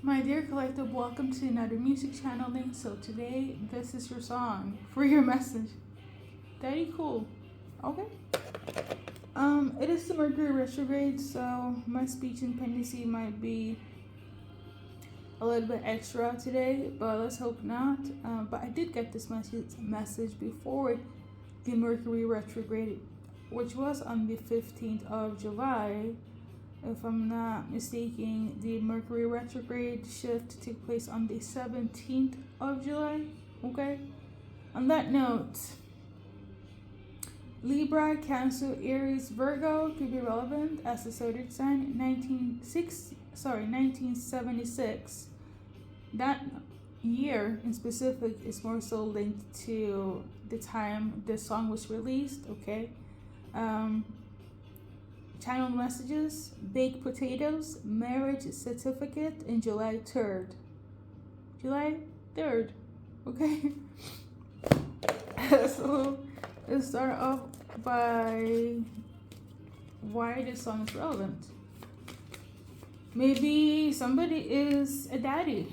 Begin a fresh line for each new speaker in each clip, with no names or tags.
My dear collective, welcome to another music channeling. So today, this is your song for your message. Daddy cool. Okay. It is the Mercury retrograde, so my speech and pendency might be a little bit extra today, but let's hope not. But I did get this message before the Mercury retrograde, which was on the 15th of July. If I'm not mistaken, the Mercury retrograde shift took place on the 17th of July. Okay. On that note, Libra, Cancer, Aries, Virgo could be relevant as a zodiac sign. 1976. That year in specific is more so linked to the time this song was released. Okay. Channel messages, baked potatoes, marriage certificate, and July 3rd. July 3rd. Okay. So let's start off by why this song is relevant. Maybe somebody is a daddy,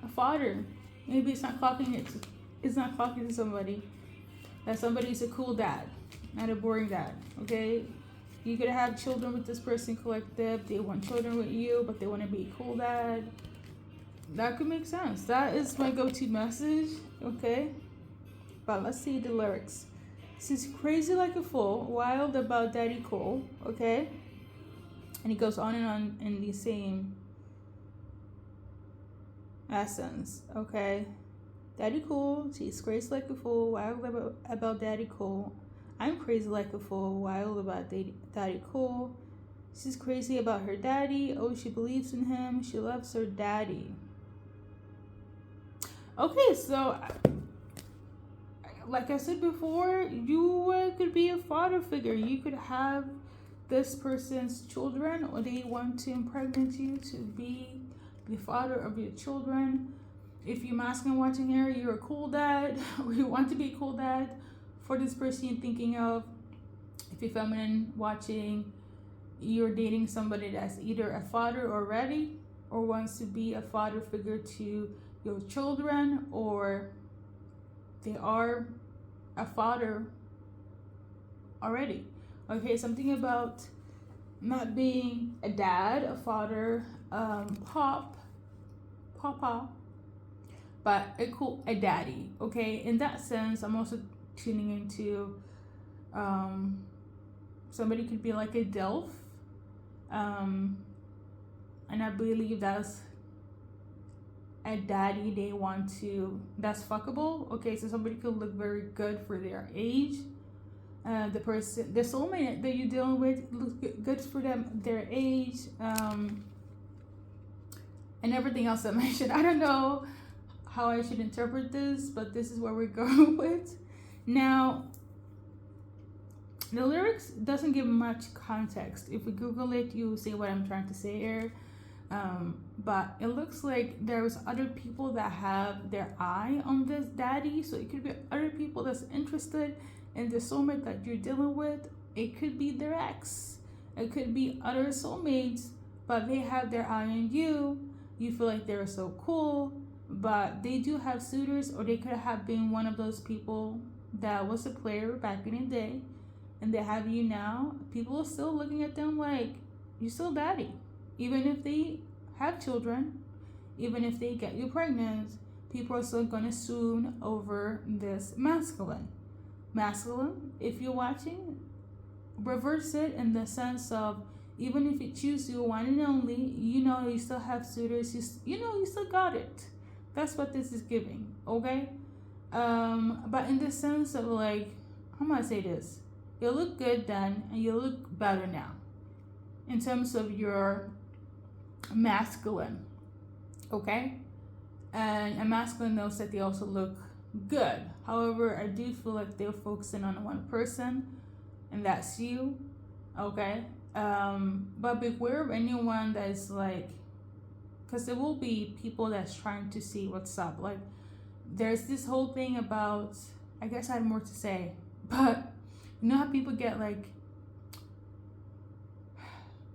a father. Maybe it's not clocking to somebody that somebody is a cool dad, not a boring dad. Okay. You could have children with this person collective. They want children with you, but they want to be a cool dad. That could make sense. That is my go-to message. Okay. But let's see the lyrics. She's crazy like a fool, wild about Daddy Cole. Okay. And he goes on and on in the same essence. Okay. Daddy Cole. She's crazy like a fool, wild about Daddy Cole. I'm crazy like a fool, wild about Daddy Cole. She's crazy about her daddy. Oh, she believes in him. She loves her daddy. Okay, so like I said before, you could be a father figure. You could have this person's children, or they want to impregnate you to be the father of your children. If you're masculine watching here, you're a cool dad, or you want to be a cool dad for this person you're thinking of. If you're feminine watching, you're dating somebody that's either a father already or wants to be a father figure to your children, or they are a father already. Okay, something about not being a dad, a father, papa, but a daddy. Okay, in that sense, I'm also tuning into somebody could be like a DILF, and I believe that's a daddy they want to, that's fuckable. Okay, so somebody could look very good for their age. The soulmate that you're dealing with looks good for them, their age, and everything else I mentioned. I don't know how I should interpret this, but this is where we're going with. Now, the lyrics doesn't give much context. If we Google it, you'll see what I'm trying to say here. But it looks like there's other people that have their eye on this daddy. So it could be other people that's interested in the soulmate that you're dealing with. It could be their ex. It could be other soulmates, but they have their eye on you. You feel like they're so cool, but they do have suitors, or they could have been one of those people that was a player back in the day, and they have you now. People are still looking at them like you're still daddy, even if they have children, even if they get you pregnant. People are still gonna swoon over this masculine. If you're watching, reverse it in the sense of, even if you choose your one and only, you still have suitors. You still got it. That's what this is giving. Okay. But in the sense of like, how am I say this? You look good then, and you look better now. In terms of your masculine, okay? And a masculine knows that they also look good. However, I do feel like they're focusing on one person, and that's you, okay? But beware of anyone that is like, because there will be people that's trying to see what's up. Like, there's this whole thing about, I guess I had more to say, but you know how people get like,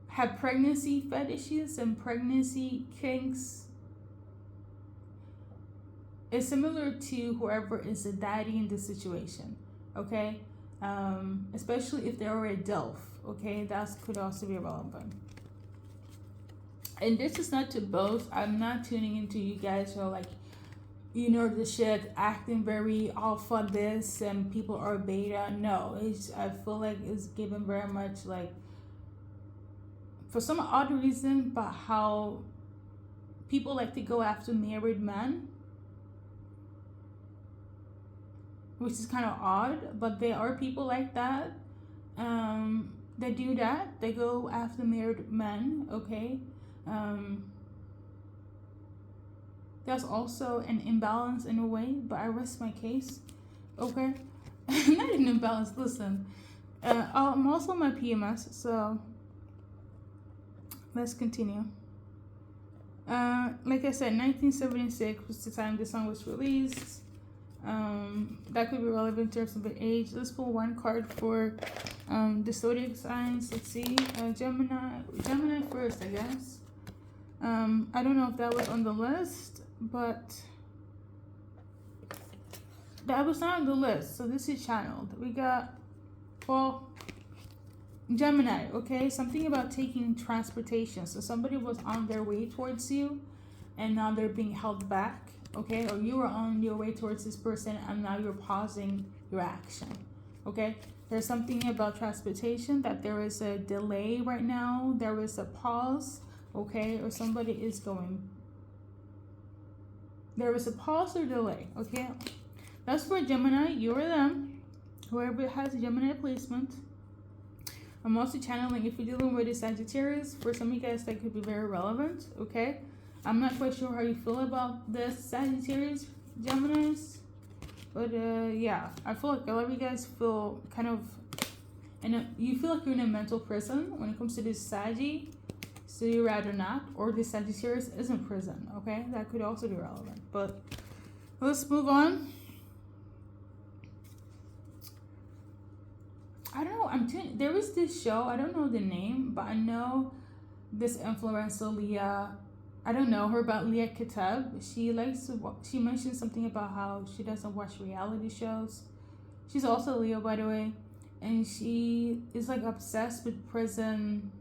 have pregnancy fetishes and pregnancy kinks it's similar to whoever is the daddy in this situation, okay? Especially if they're a DILF, okay? That could also be relevant. And this is not to boast. I'm not tuning into you guys who are like, you know, the shit acting very alpha this and people are beta. No, I feel like it's given very much like, for some odd reason, but how people like to go after married men, which is kind of odd, but there are people like that. They do that. They go after married men, okay? There's also an imbalance in a way, but I rest my case, okay? Not an imbalance, listen. I'm also my PMS, so let's continue. Like I said, 1976 was the time the song was released. That could be relevant in terms of the age. Let's pull one card for the zodiac signs. Let's see. Gemini first, I guess. I don't know if that was on the list, but that was not on the list. So this is channeled. We got, well, Gemini, okay? Something about taking transportation. So somebody was on their way towards you and now they're being held back, okay? Or you were on your way towards this person and now you're pausing your action, okay? There's something about transportation, that there is a delay right now. There is a pause, okay? Or somebody is going. There is a pause or delay, okay? That's for Gemini. You or them. Whoever has a Gemini placement. I'm also channeling, if you're dealing with a Sagittarius, for some of you guys that could be very relevant, okay? I'm not quite sure how you feel about this Sagittarius, Geminis, but yeah, I feel like a lot of you guys feel kind of, you feel like you're in a mental prison when it comes to this Saggy, so you rather not, or the Sagittarius is in prison, okay? That could also be relevant, but let's move on. I don't know, there was this show, I don't know the name, but I know this influencer, Leah, I don't know her, about Leah Kitab. She mentioned something about how she doesn't watch reality shows. She's also Leo, by the way, and she is like obsessed with prison,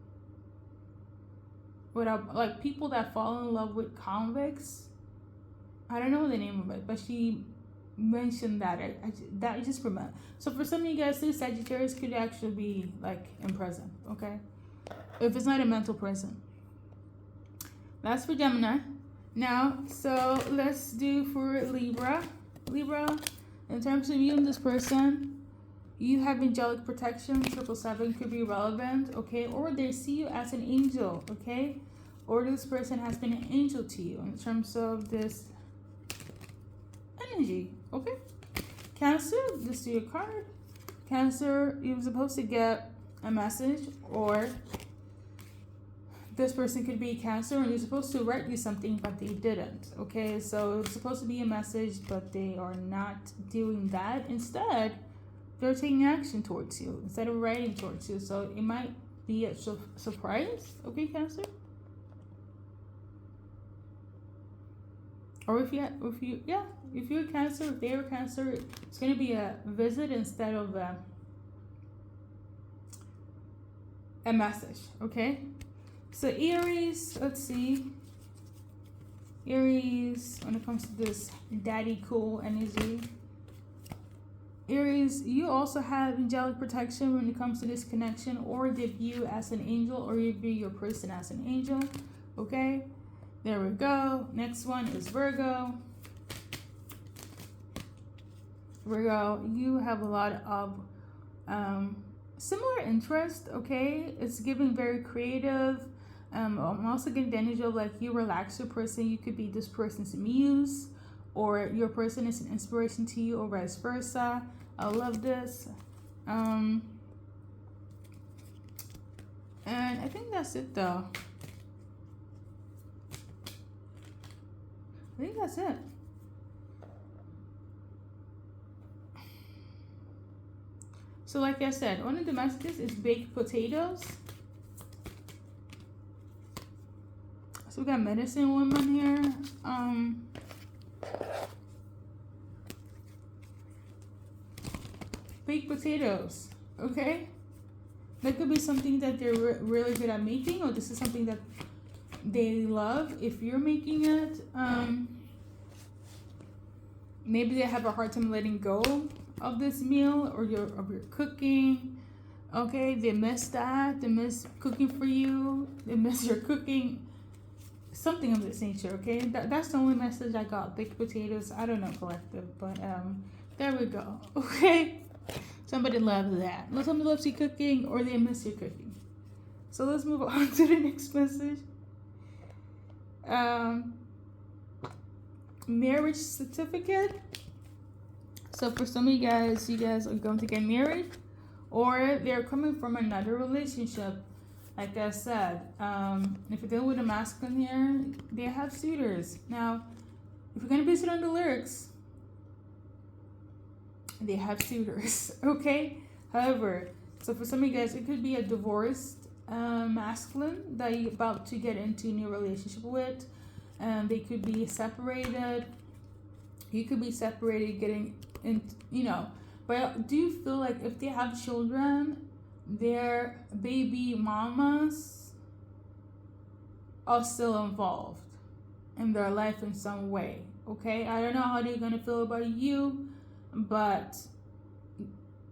like people that fall in love with convicts. I don't know the name of it, but she mentioned that. I just remember. So for some of you guys, this Sagittarius could actually be like in prison, okay? If it's not a mental prison. That's for Gemini. Now, so let's do for Libra. Libra, in terms of you and this person, you have angelic protection. 777 could be relevant, okay? Or they see you as an angel, okay? Or this person has been an angel to you in terms of this energy, okay? Cancer, just do your card. Cancer, you're supposed to get a message, or this person could be Cancer and you're supposed to write you something, but they didn't, okay? So it's supposed to be a message, but they are not doing that. Instead, they're taking action towards you instead of writing towards you. So it might be a surprise, okay, Cancer? Or if you're Cancer, if they're Cancer, it's going to be a visit instead of a message, okay? So Aries, let's see. Aries, when it comes to this daddy cool energy. Aries, you also have angelic protection when it comes to this connection, or they view as an angel, or you view your person as an angel, okay? There we go. Next one is Virgo. Virgo, you have a lot of similar interest, okay? It's giving very creative. I'm also getting the energy of like you relax your person. You could be this person's muse, or your person is an inspiration to you, or vice versa. I love this. And I think that's it though. I think that's it. So like I said, one of the messages is baked potatoes. So we got medicine woman here. baked potatoes, okay? That could be something that they're really good at making, or this is something that they love. If you're making it, maybe they have a hard time letting go of this meal or your cooking. Okay, they miss that. They miss cooking for you. They miss your cooking. Something of this nature. Okay, that's the only message I got. Baked potatoes. I don't know, collective, but there we go. Okay, somebody loves that. Somebody loves you cooking, or they miss your cooking. So let's move on to the next message. Marriage certificate. So for some of you guys are going to get married, or they're coming from another relationship. Like I said, if you're dealing with a masculine here, they have suitors. Now, if you're going to base it on the lyrics, they have suitors, okay? However, so for some of you guys, it could be a divorced masculine that you're about to get into a new relationship with. They could be separated. You could be separated, getting in, But I do feel like if they have children, their baby mamas are still involved in their life in some way, okay? I don't know how they're going to feel about you, but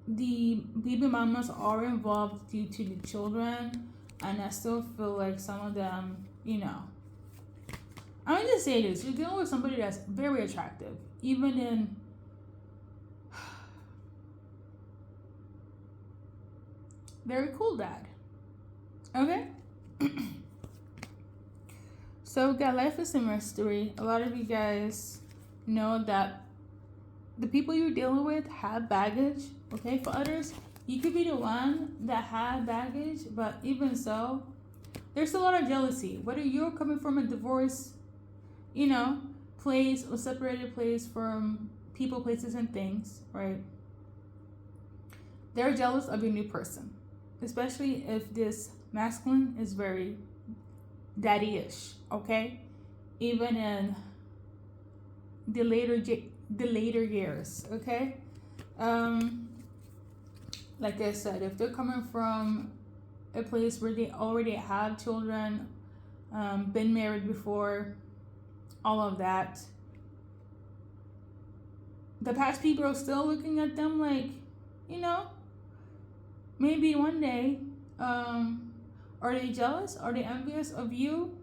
the baby mamas are involved due to the children, and I still feel like some of them, I'm going to say this. You're dealing with somebody that's very attractive, even in very cool dad. Okay? So we got life is a mystery. A lot of you guys know that the people you're dealing with have baggage. Okay? For others, you could be the one that had baggage, but even so, there's a lot of jealousy. Whether you're coming from a divorce, place or separated place from people, places, and things, right? They're jealous of your new person, especially if this masculine is very daddy-ish, okay? Even in the later years, okay? Like I said, if they're coming from a place where they already have children, been married before, all of that, the past people are still looking at them like, maybe one day, are they jealous? Are they envious of you?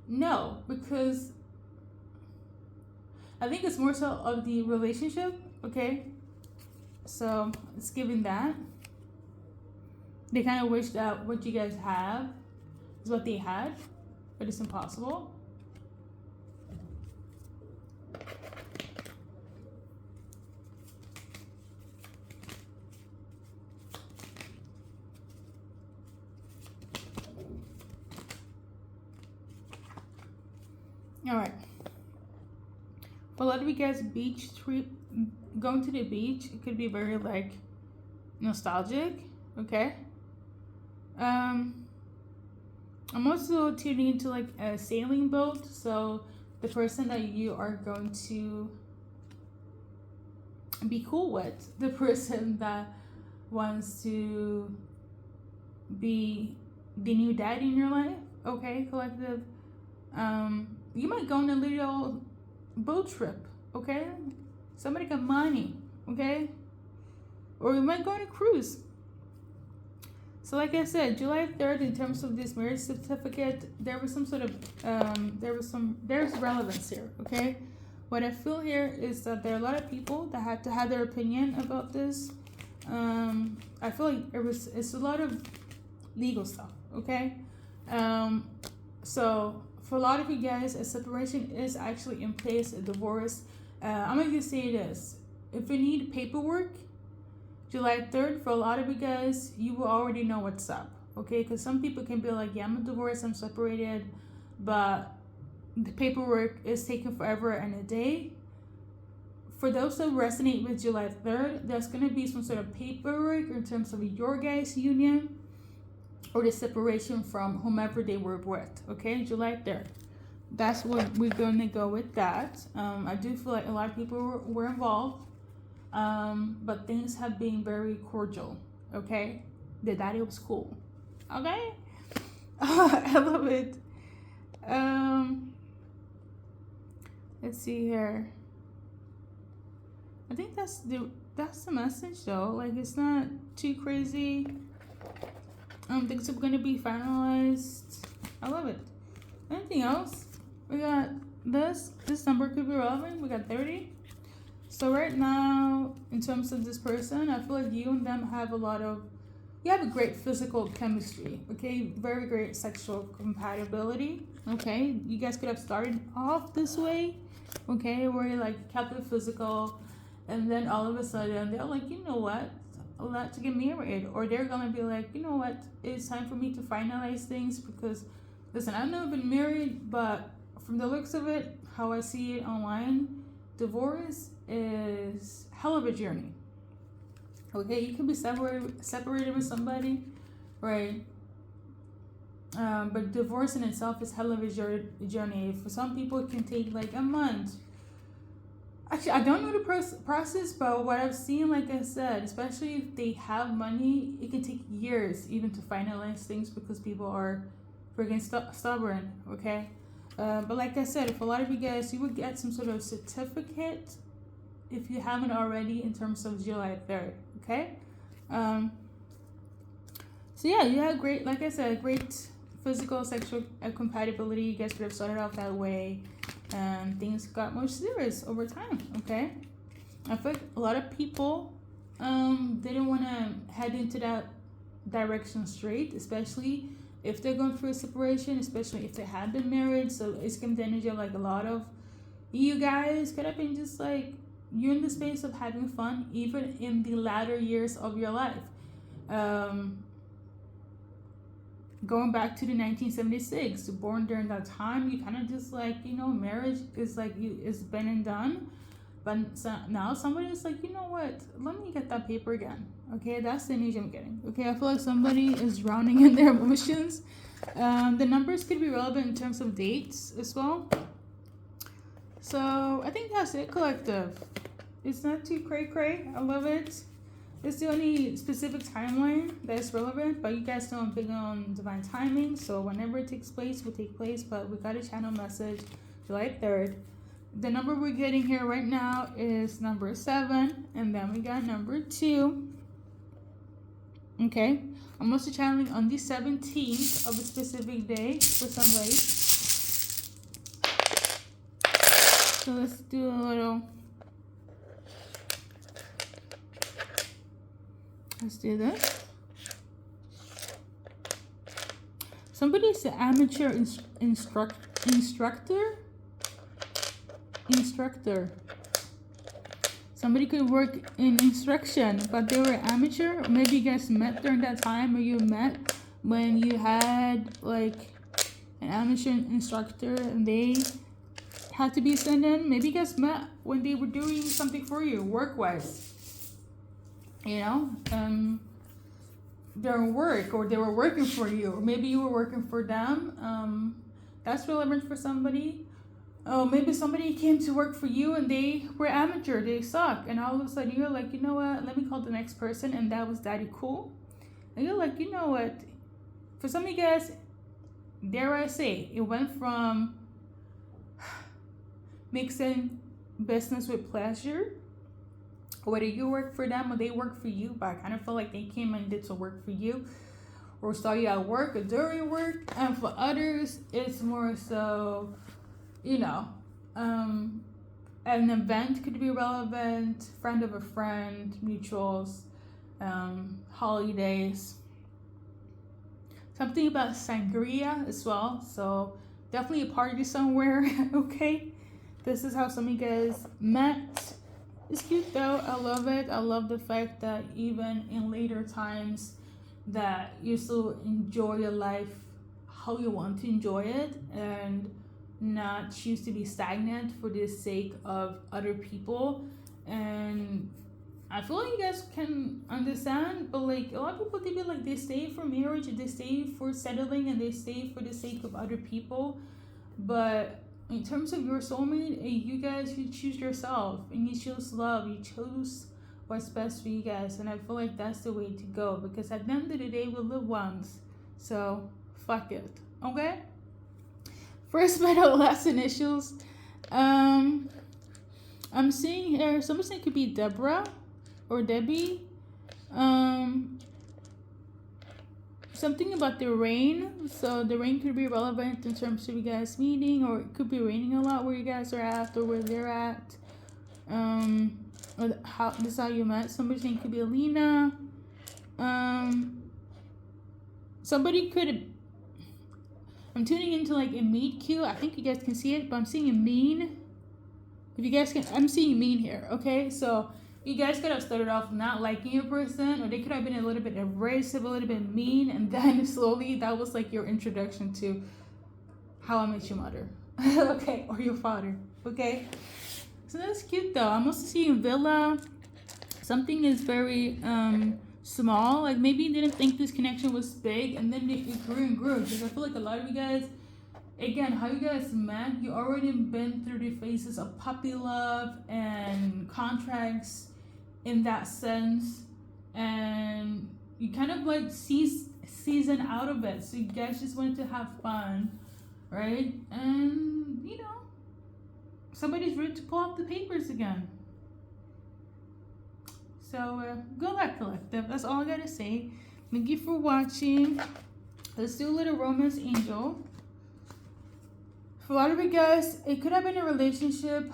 No, because I think it's more so of the relationship, okay? So it's giving that. They kind of wish that what you guys have is what they had, but it's impossible. All right. For a lot of you guys, beach trip, going to the beach, it could be very nostalgic. Okay. I'm also tuning into a sailing boat. So the person that you are going to be cool with, the person that wants to be the new dad in your life. Okay, collective. You might go on a little boat trip, okay? Somebody got money, okay? Or you might go on a cruise. So like I said, July 3rd, in terms of this marriage certificate, there was some sort of, there's relevance here, okay? What I feel here is that there are a lot of people that had to have their opinion about this. I feel like it's a lot of legal stuff, okay? So for a lot of you guys, a separation is actually in place, a divorce. I'm going to say this. If you need paperwork, July 3rd, for a lot of you guys, you will already know what's up, okay? Because some people can be like, yeah, I'm divorced, I'm separated, but the paperwork is taking forever and a day. For those that resonate with July 3rd, there's going to be some sort of paperwork in terms of your guys' union or the separation from whomever they were with, okay? July 3rd. That's what we're going to go with that. I do feel like a lot of people were involved. but things have been very cordial. Okay, the daddy was cool. Okay, I love it. Let's see here. I think that's the message though. Like, it's not too crazy. Things are gonna be finalized. I love it. Anything else? We got this number could be relevant. We got 30. So right now, in terms of this person, I feel like you and them have you have a great physical chemistry, okay? Very great sexual compatibility, okay? You guys could have started off this way, okay? Where you like kept it physical, and then all of a sudden they're like, you know what? Let's get married. Or they're gonna be like, you know what? It's time for me to finalize things because, listen, I've never been married, but from the looks of it, how I see it online, divorce is hell of a journey. Okay, you can be separated with somebody, right? But divorce in itself is hell of a journey. For some people, it can take like a month. Actually, I don't know the process, but what I've seen, like I said, especially if they have money, it can take years even to finalize things because people are freaking stubborn, okay? But like I said, if a lot of you guys, you would get some sort of certificate if you haven't already in terms of July 3rd, okay? So yeah, you had great, like I said, great physical, sexual compatibility. You guys could have started off that way and things got more serious over time, okay? I feel like a lot of people didn't want to head into that direction straight, especially if they're going through a separation, especially if they have been married. So it's given the energy of like a lot of you guys could have been just like, you're in the space of having fun even in the latter years of your life. Going back to the 1976, born during that time, you kind of just like, you know, marriage is like, it's been and done. But now somebody's like, you know what, let me get that paper again. Okay, that's the energy I'm getting. Okay, I feel like somebody is drowning in their emotions. The numbers could be relevant in terms of dates as well. So I think that's it, collective. It's not too cray. I love it. Is there any specific timeline that's relevant? But you guys know I'm big on divine timing, so whenever it takes place, will take place. But we got a channel message July 3rd. The number we're getting here right now is number 7, and then we got number 2. Okay, I'm also channeling on the 17th of a specific day for somebody. So let's do a little. Let's do this. Somebody's an amateur instructor. Somebody could work in instruction, but they were amateur. Maybe you guys met during that time, or you met when you had like an amateur instructor and they had to be sent in. Maybe you guys met when they were doing something for you, work-wise. You know, their work, or they were working for you, or maybe you were working for them. That's relevant for somebody. Oh, maybe somebody came to work for you and they were amateur, they suck, and all of a sudden you're like, you know what, let me call the next person, and that was Daddy Cool. And you're like, you know what, for some of you guys, dare I say, it went from mixing business with pleasure, whether you work for them or they work for you, but I kind of feel like they came and did some work for you, or saw you at work or during work. And for others, it's more so, you know, an event could be relevant, friend of a friend, mutuals, holidays, something about sangria as well. So definitely a party somewhere. Okay, this is how some of you guys met. It's cute though. I love it. I love the fact that even in later times that you still enjoy your life how you want to enjoy it, and not choose to be stagnant for the sake of other people. And I feel like you guys can understand, but like a lot of people, they stay for marriage, they stay for settling, and they stay for the sake of other people. But in terms of your soulmate, you guys, you choose yourself, and you choose love, you choose what's best for you guys. And I feel like that's the way to go, because at the end of the day, we live once. So fuck it. Okay? First middle, last initials. I'm seeing here, somebody saying it could be Deborah or Debbie. Something about the rain. So the rain could be relevant in terms of you guys meeting, or it could be raining a lot where you guys are at or where they're at. Or how this is how you met. Somebody saying it could be Alina. Somebody could. I'm tuning into like a meet cute. I think you guys can see it, but I'm seeing a mean. If you guys can, I'm seeing mean here. Okay, so you guys could have started off not liking a person, or they could have been a little bit abrasive, a little bit mean, and then slowly that was like your introduction to How I Met Your Mother. Okay, or your father. Okay, so that's cute though. I'm also seeing Villa. Something is very small. Like maybe you didn't think this connection was big, and then it grew and grew. Because I feel like a lot of you guys, again, how you guys met, you already been through the phases of puppy love and contracts in that sense, and you kind of like season out of it. So you guys just wanted to have fun, right? And you know, somebody's ready to pull out the papers again. So go back, collective. That's all I gotta say. Thank you for watching. Let's do a little romance angel. For a lot of you guys, it could have been a relationship.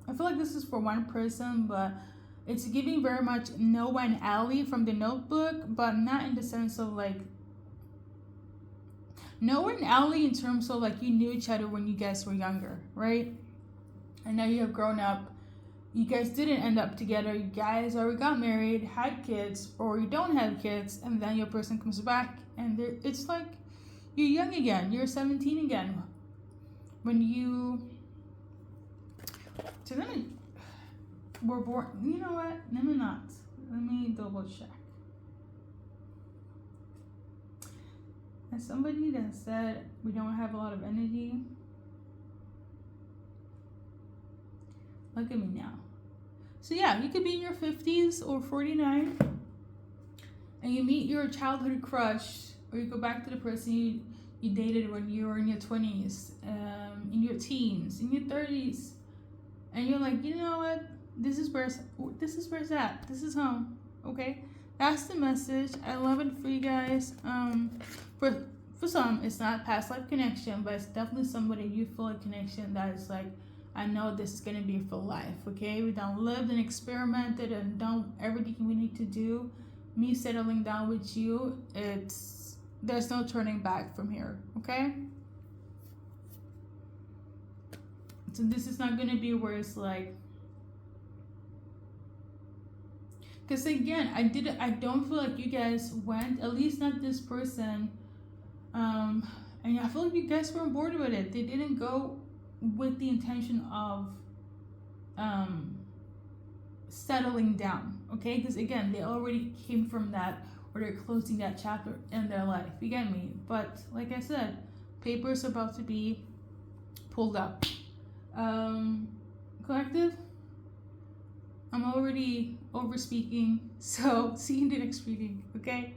I feel like this is for one person, but it's giving very much Noah and Allie from The Notebook, but not in the sense of like Noah and Allie in terms of like you knew each other when you guys were younger, right? And now you have grown up. You guys didn't end up together. You guys already got married, had kids, or you don't have kids, and then your person comes back, and it's like you're young again. You're 17 again. When you, so then we're born. You know what? Let me not. Let me double check. As somebody that said we don't have a lot of energy. Look at me now. So yeah, you could be in your 50s or 49, and you meet your childhood crush, or you go back to the person you dated when you were in your 20s, in your teens, in your 30s, and you're like, you know what? This is where it's at. This is home. Okay, that's the message. I love it for you guys. For some, it's not past life connection, but it's definitely somebody you feel a connection that is like, I know this is gonna be for life. Okay, we done lived and experimented and done everything we need to do. Me settling down with you, there's no turning back from here. Okay. So this is not gonna be where it's like, because again, I don't feel like you guys went, at least not this person. And I feel like you guys were on board with it. They didn't go with the intention of settling down, okay? Because again, they already came from that, or they're closing that chapter in their life. You get me? But like I said, papers are about to be pulled up. Collective, I'm already over speaking, so see you in the next reading, okay?